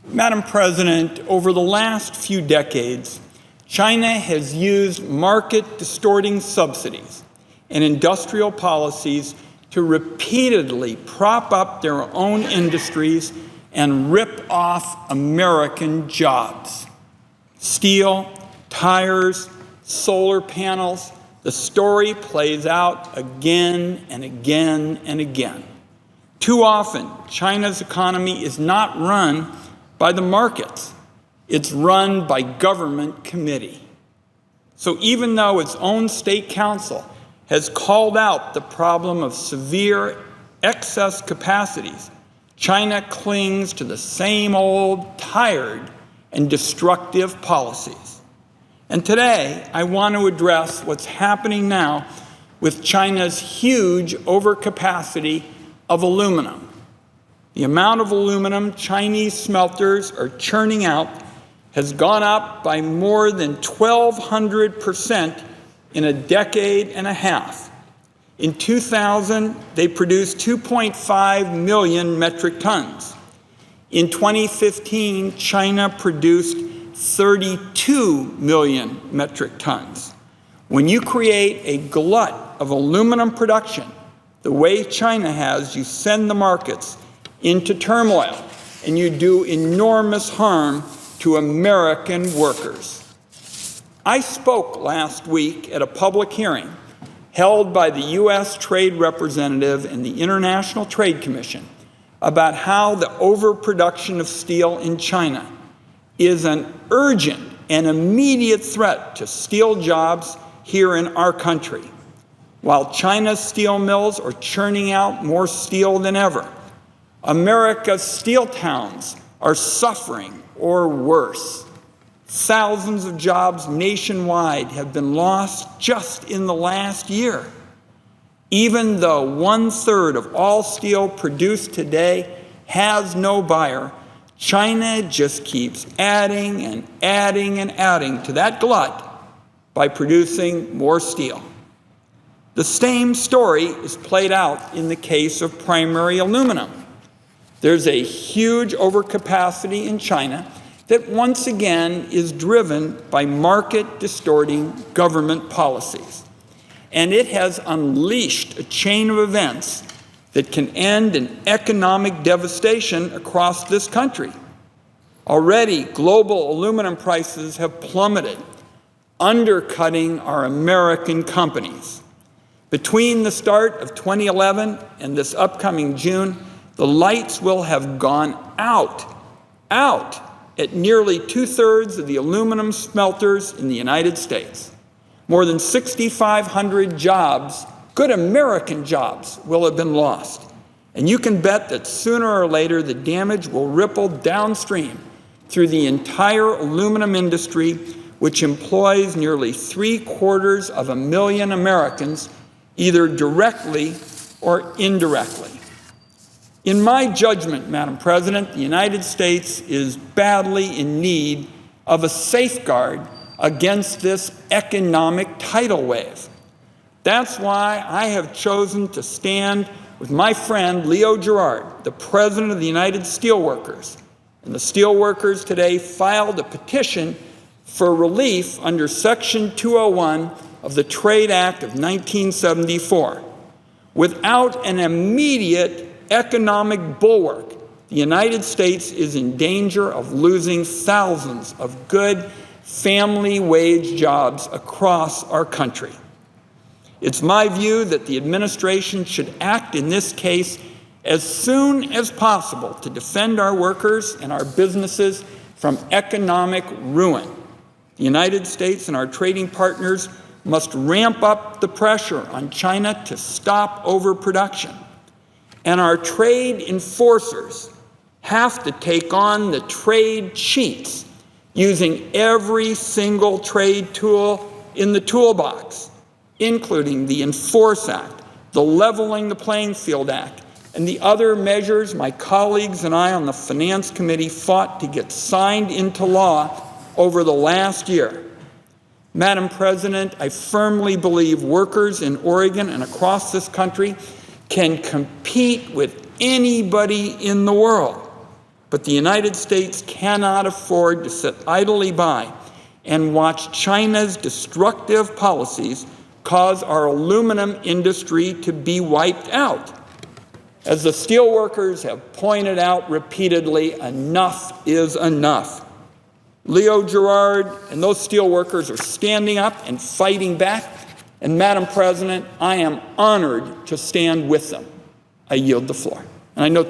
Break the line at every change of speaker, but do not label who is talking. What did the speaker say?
Madam President, over the last few decades, China has used market-distorting subsidies and industrial policies to repeatedly prop up their own industries and rip off American jobs. Steel, tires, solar panels, the story plays out again and again and again. Too often, China's economy is not run by the markets. It's run by government committee. So even though its own state council has called out the problem of severe excess capacities, China clings to the same old tired and destructive policies. And today, I want to address what's happening now with China's huge overcapacity of aluminum. The amount of aluminum Chinese smelters are churning out has gone up by more than 1,200% in a decade and a half. In 2000, they produced 2.5 million metric tons. In 2015, China produced 32 million metric tons. When you create a glut of aluminum production, the way China has, you send the markets into turmoil, and you do enormous harm to American workers. I spoke last week at a public hearing held by the U.S. Trade Representative and the International Trade Commission about how the overproduction of steel in China is an urgent and immediate threat to steel jobs here in our country. While China's steel mills are churning out more steel than ever, America's steel towns are suffering or worse. Thousands of jobs nationwide have been lost just in the last year. Even though 1/3 of all steel produced today has no buyer, China just keeps adding and adding and adding to that glut by producing more steel. The same story is played out in the case of primary aluminum. There's a huge overcapacity in China that once again is driven by market-distorting government policies. And it has unleashed a chain of events that can end in economic devastation across this country. Already, global aluminum prices have plummeted, undercutting our American companies. Between the start of 2011 and this upcoming June, the lights will have gone out at nearly 2/3 of the aluminum smelters in the United States. More than 6,500 jobs, good American jobs, will have been lost. And you can bet that sooner or later the damage will ripple downstream through the entire aluminum industry, which employs nearly 750,000 Americans, either directly or indirectly. In my judgment, Madam President, the United States is badly in need of a safeguard against this economic tidal wave. That's why I have chosen to stand with my friend Leo Gerard, the President of the United Steelworkers. And the Steelworkers today filed a petition for relief under Section 201 of the Trade Act of 1974. Without an immediate economic bulwark, the United States is in danger of losing thousands of good family wage jobs across our country. It's my view that the administration should act in this case as soon as possible to defend our workers and our businesses from economic ruin. The United States and our trading partners must ramp up the pressure on China to stop overproduction. And our trade enforcers have to take on the trade cheats using every single trade tool in the toolbox, including the Enforce Act, the Leveling the Playing Field Act, and the other measures my colleagues and I on the Finance Committee fought to get signed into law over the last year. Madam President, I firmly believe workers in Oregon and across this country can compete with anybody in the world. But the United States cannot afford to sit idly by and watch China's destructive policies cause our aluminum industry to be wiped out. As the steelworkers have pointed out repeatedly, enough is enough. Leo Gerard and those steelworkers are standing up and fighting back. And Madam President, I am honored to stand with them. I yield the floor. And I note the